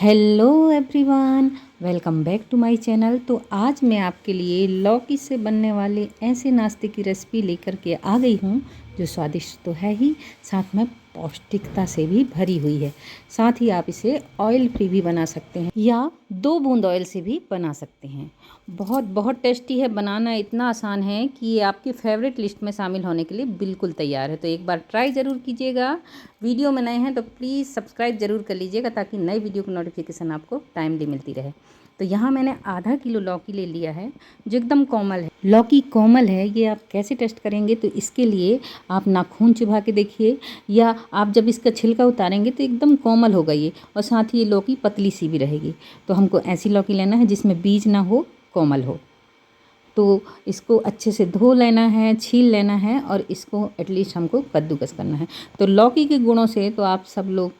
Hello everyone, welcome back to my channel. तो आज मैं आपके लिए लौकी से बनने वाले ऐसे नाश्ते की रेसिपी लेकर के आ गई हूँ जो स्वादिष्ट तो है ही, साथ में पौष्टिकता से भी भरी हुई है। साथ ही आप इसे ऑयल फ्री भी बना सकते हैं या 2 बूंद ऑयल से भी बना सकते हैं। बहुत बहुत टेस्टी है, बनाना इतना आसान है कि ये आपकी फेवरेट लिस्ट में शामिल होने के लिए बिल्कुल तैयार है। तो एक बार ट्राई ज़रूर कीजिएगा। वीडियो में नए हैं तो प्लीज़ सब्सक्राइब ज़रूर कर लीजिएगा ताकि नई वीडियो की नोटिफिकेशन आपको टाइमली मिलती रहे। तो यहाँ मैंने आधा किलो लौकी ले लिया है जो एकदम कोमल है। लौकी कोमल है, ये आप कैसे टेस्ट करेंगे तो इसके लिए आप नाखून चुभा के देखिए या आप जब इसका छिलका उतारेंगे तो एकदम कोमल होगा ये, और साथ ही ये लौकी पतली सी भी रहेगी। तो हमको ऐसी लौकी लेना है जिसमें बीज ना हो, कोमल हो। तो इसको अच्छे से धो लेना है, छील लेना है और इसको एटलीस्ट हमको कद्दूकस करना है। तो लौकी के गुणों से तो आप सब लोग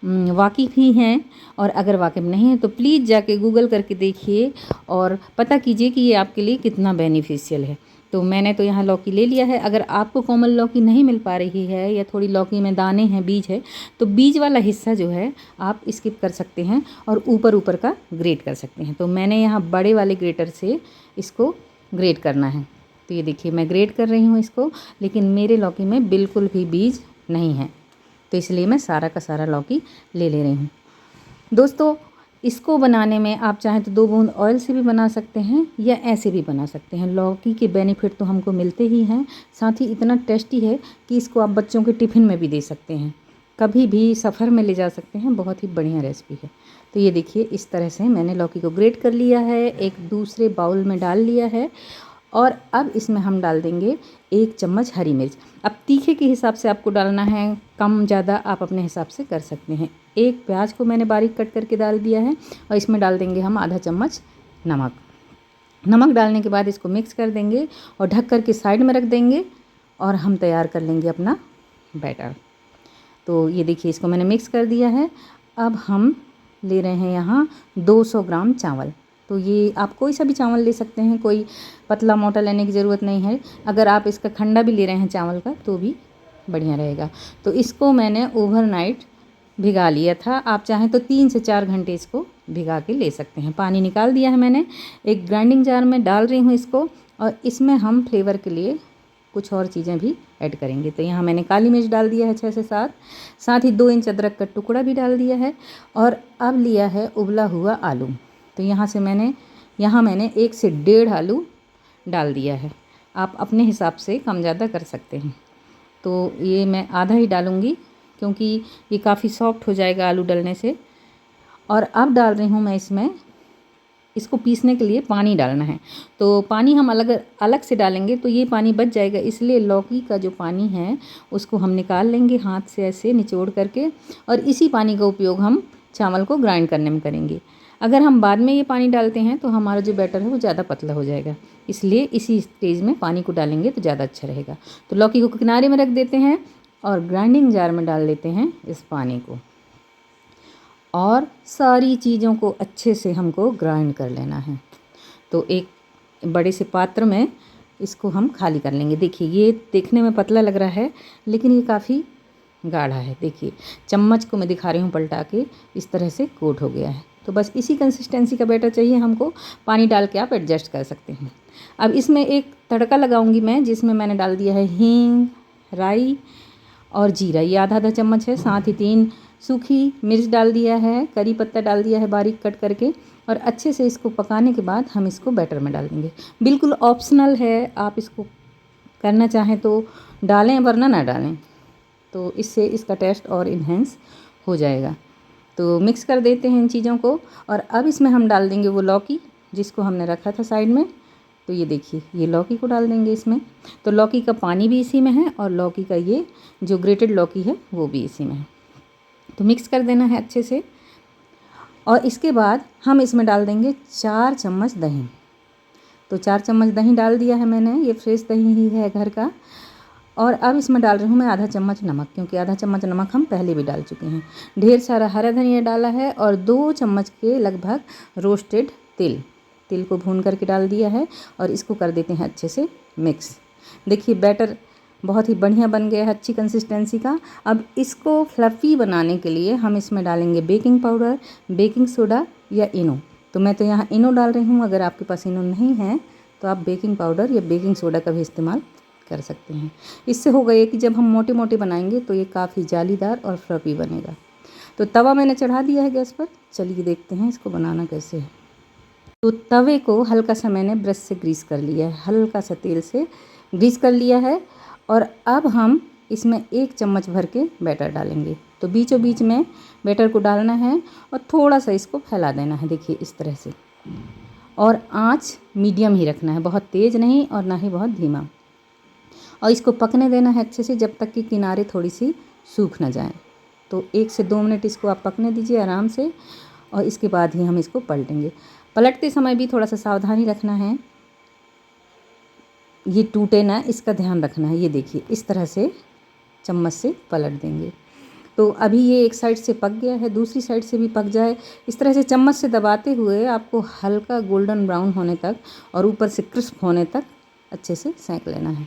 वाकिफ़ ही हैं, और अगर वाकिफ़ नहीं है तो प्लीज़ जाके गूगल करके देखिए और पता कीजिए कि ये आपके लिए कितना बेनिफिशियल है। तो मैंने तो यहाँ लौकी ले लिया है। अगर आपको कोमल लौकी नहीं मिल पा रही है या थोड़ी लौकी में दाने हैं, बीज है, तो बीज वाला हिस्सा जो है आप स्किप कर सकते हैं और ऊपर ऊपर का ग्रेट कर सकते हैं। तो मैंने यहाँ बड़े वाले ग्रेटर से इसको ग्रेट करना है। तो ये देखिए मैं ग्रेट कर रही हूँ इसको, लेकिन मेरे लौकी में बिल्कुल भी बीज नहीं है, तो इसलिए मैं सारा का सारा लौकी ले रही हूँ। दोस्तों, इसको बनाने में आप चाहें तो 2 बूंद ऑयल से भी बना सकते हैं या ऐसे भी बना सकते हैं। लौकी के बेनिफिट तो हमको मिलते ही हैं, साथ ही इतना टेस्टी है कि इसको आप बच्चों के टिफ़िन में भी दे सकते हैं, कभी भी सफ़र में ले जा सकते हैं। बहुत ही बढ़िया रेसिपी है। तो ये देखिए इस तरह से मैंने लौकी को ग्रेट कर लिया है, एक दूसरे बाउल में डाल लिया है, और अब इसमें हम डाल देंगे 1 चम्मच हरी मिर्च। अब तीखे के हिसाब से आपको डालना है, कम ज़्यादा आप अपने हिसाब से कर सकते हैं। 1 प्याज को मैंने बारीक कट करके डाल दिया है, और इसमें डाल देंगे हम आधा चम्मच नमक। नमक डालने के बाद इसको मिक्स कर देंगे और ढक कर के साइड में रख देंगे, और हम तैयार कर लेंगे अपना बैटर। तो ये देखिए इसको मैंने मिक्स कर दिया है। अब हम ले रहे हैं यहाँ 200 ग्राम चावल। तो ये आप कोई सा भी चावल ले सकते हैं, कोई पतला मोटा लेने की ज़रूरत नहीं है। अगर आप इसका खंडा भी ले रहे हैं चावल का तो भी बढ़िया रहेगा। तो इसको मैंने ओवरनाइट भिगा लिया था। आप चाहें तो 3 से 4 घंटे इसको भिगा के ले सकते हैं। पानी निकाल दिया है मैंने, एक ग्राइंडिंग जार में डाल रही हूँ इसको, और इसमें हम फ्लेवर के लिए कुछ और चीज़ें भी ऐड करेंगे। तो यहाँ मैंने काली मिर्च डाल दिया है 6 से 7, साथ ही 2 इंच अदरक का टुकड़ा भी डाल दिया है, और अब लिया है उबला हुआ आलू। तो यहाँ मैंने 1 से 1.5 आलू डाल दिया है। आप अपने हिसाब से कम ज़्यादा कर सकते हैं। तो ये मैं आधा ही डालूँगी क्योंकि ये काफ़ी सॉफ्ट हो जाएगा आलू डलने से। और अब डाल रही हूँ मैं इसको पीसने के लिए पानी डालना है। तो पानी हम अलग अलग से डालेंगे तो ये पानी बच जाएगा, इसलिए लौकी का जो पानी है उसको हम निकाल लेंगे हाथ से ऐसे निचोड़ करके, और इसी पानी का उपयोग हम चावल को ग्राइंड करने में करेंगे। अगर हम बाद में ये पानी डालते हैं तो हमारा जो बैटर है वो ज़्यादा पतला हो जाएगा, इसलिए इसी स्टेज में पानी को डालेंगे तो ज़्यादा अच्छा रहेगा। तो लौकी को किनारे में रख देते हैं और ग्राइंडिंग जार में डाल देते हैं इस पानी को, और सारी चीज़ों को अच्छे से हमको ग्राइंड कर लेना है। तो एक बड़े से पात्र में इसको हम खाली कर लेंगे। देखिए ये देखने में पतला लग रहा है लेकिन ये काफ़ी गाढ़ा है। देखिए चम्मच को मैं दिखा रही हूँ पलटा के, इस तरह से कोट हो गया है। तो बस इसी कंसिस्टेंसी का बैटर चाहिए हमको, पानी डाल के आप एडजस्ट कर सकते हैं। अब इसमें एक तड़का लगाऊंगी मैं, जिसमें मैंने डाल दिया है हींग, राई और जीरा, ये आधा चम्मच है। साथ ही 3 सूखी मिर्च डाल दिया है, करी पत्ता डाल दिया है बारीक कट करके, और अच्छे से इसको पकाने के बाद हम इसको बैटर में डाल देंगे। बिल्कुल ऑप्शनल है, आप इसको करना चाहें तो डालें वरना ना डालें, तो इससे इसका टेस्ट और इन्हेंस हो जाएगा। तो मिक्स कर देते हैं इन चीज़ों को, और अब इसमें हम डाल देंगे वो लौकी जिसको हमने रखा था साइड में। तो ये देखिए ये लौकी को डाल देंगे इसमें। तो लौकी का पानी भी इसी में है और लौकी का ये जो ग्रेटेड लौकी है वो भी इसी में है। तो मिक्स कर देना है अच्छे से, और इसके बाद हम इसमें डाल देंगे 4 चम्मच दही। तो 4 चम्मच दही डाल दिया है मैंने, ये फ्रेश दही ही है घर का। और अब इसमें डाल रही हूँ मैं आधा चम्मच नमक, क्योंकि आधा चम्मच नमक हम पहले भी डाल चुके हैं। ढेर सारा हरा धनिया डाला है, और 2 चम्मच के लगभग रोस्टेड तिल को भून करके डाल दिया है, और इसको कर देते हैं अच्छे से मिक्स। देखिए बैटर बहुत ही बढ़िया बन गया है, अच्छी कंसिस्टेंसी का। अब इसको फ्लफ़ी बनाने के लिए हम इसमें डालेंगे बेकिंग पाउडर, बेकिंग सोडा या इनो। तो मैं तो यहाँ इनो डाल रही हूँ, अगर आपके पास इनो नहीं है तो आप बेकिंग पाउडर या बेकिंग सोडा का भी इस्तेमाल कर सकते हैं। इससे होगा ये कि जब हम मोटे मोटे बनाएंगे तो ये काफ़ी जालीदार और फ्लफ़ी बनेगा। तो तवा मैंने चढ़ा दिया है गैस पर, चलिए देखते हैं इसको बनाना कैसे है। तो तवे को हल्का सा मैंने ब्रश से ग्रीस कर लिया है, हल्का सा तेल से ग्रीस कर लिया है। और अब हम इसमें 1 चम्मच भर के बैटर डालेंगे। तो बीचों बीच में बैटर को डालना है और थोड़ा सा इसको फैला देना है, देखिए इस तरह से। और आंच मीडियम ही रखना है, बहुत तेज़ नहीं और ना ही बहुत धीमा। और इसको पकने देना है अच्छे से जब तक कि किनारे थोड़ी सी सूख ना जाए। तो 1 से 2 मिनट इसको आप पकने दीजिए आराम से, और इसके बाद ही हम इसको पलटेंगे। पलटते समय भी थोड़ा सा सावधानी रखना है, ये टूटे ना, इसका ध्यान रखना है। ये देखिए इस तरह से चम्मच से पलट देंगे। तो अभी ये एक साइड से पक गया है, दूसरी साइड से भी पक जाए। इस तरह से चम्मच से दबाते हुए आपको हल्का गोल्डन ब्राउन होने तक और ऊपर से क्रिस्प होने तक अच्छे से सेंक लेना है।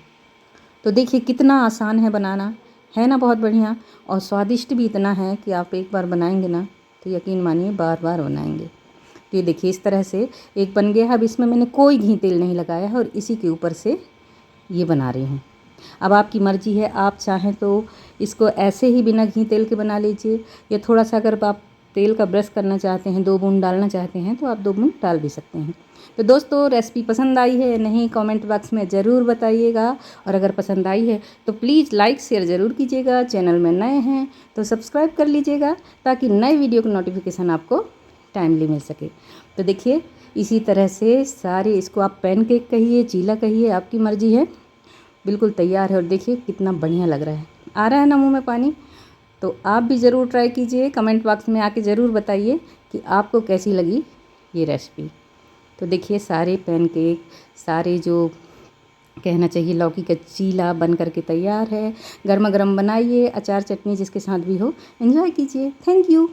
तो देखिए कितना आसान है बनाना, है ना, बहुत बढ़िया। और स्वादिष्ट भी इतना है कि आप एक बार बनाएंगे ना तो यकीन मानिए बार बार बनाएंगे। तो ये देखिए इस तरह से एक बन गया है। अब इसमें मैंने कोई घी तेल नहीं लगाया है और इसी के ऊपर से ये बना रही हूँ। अब आपकी मर्ज़ी है, आप चाहें तो इसको ऐसे ही बिना घी तेल के बना लीजिए, या थोड़ा सा अगर आप तेल का ब्रश करना चाहते हैं, 2 बूंद डालना चाहते हैं तो आप 2 बूंद डाल भी सकते हैं। तो दोस्तों रेसिपी पसंद आई है या नहीं कमेंट बॉक्स में ज़रूर बताइएगा। और अगर पसंद आई है तो प्लीज़ लाइक शेयर ज़रूर कीजिएगा। चैनल में नए हैं तो सब्सक्राइब कर लीजिएगा ताकि नए वीडियो की नोटिफिकेशन आपको टाइमली मिल सके। तो देखिए इसी तरह से सारे, इसको आप पैनकेक कहिए, चीला कहिए, आपकी मर्ज़ी है, बिल्कुल तैयार है। और देखिए कितना बढ़िया लग रहा है, आ रहा है ना मुँह में पानी। तो आप भी ज़रूर ट्राई कीजिए, कमेंट बॉक्स में आके ज़रूर बताइए कि आपको कैसी लगी ये रेसिपी। तो देखिए सारे पैनकेक, सारे जो कहना चाहिए लौकी का चीला बन करके तैयार है। गर्मा गर्म बनाइए, अचार चटनी जिसके साथ भी हो, एंजॉय कीजिए। Thank you.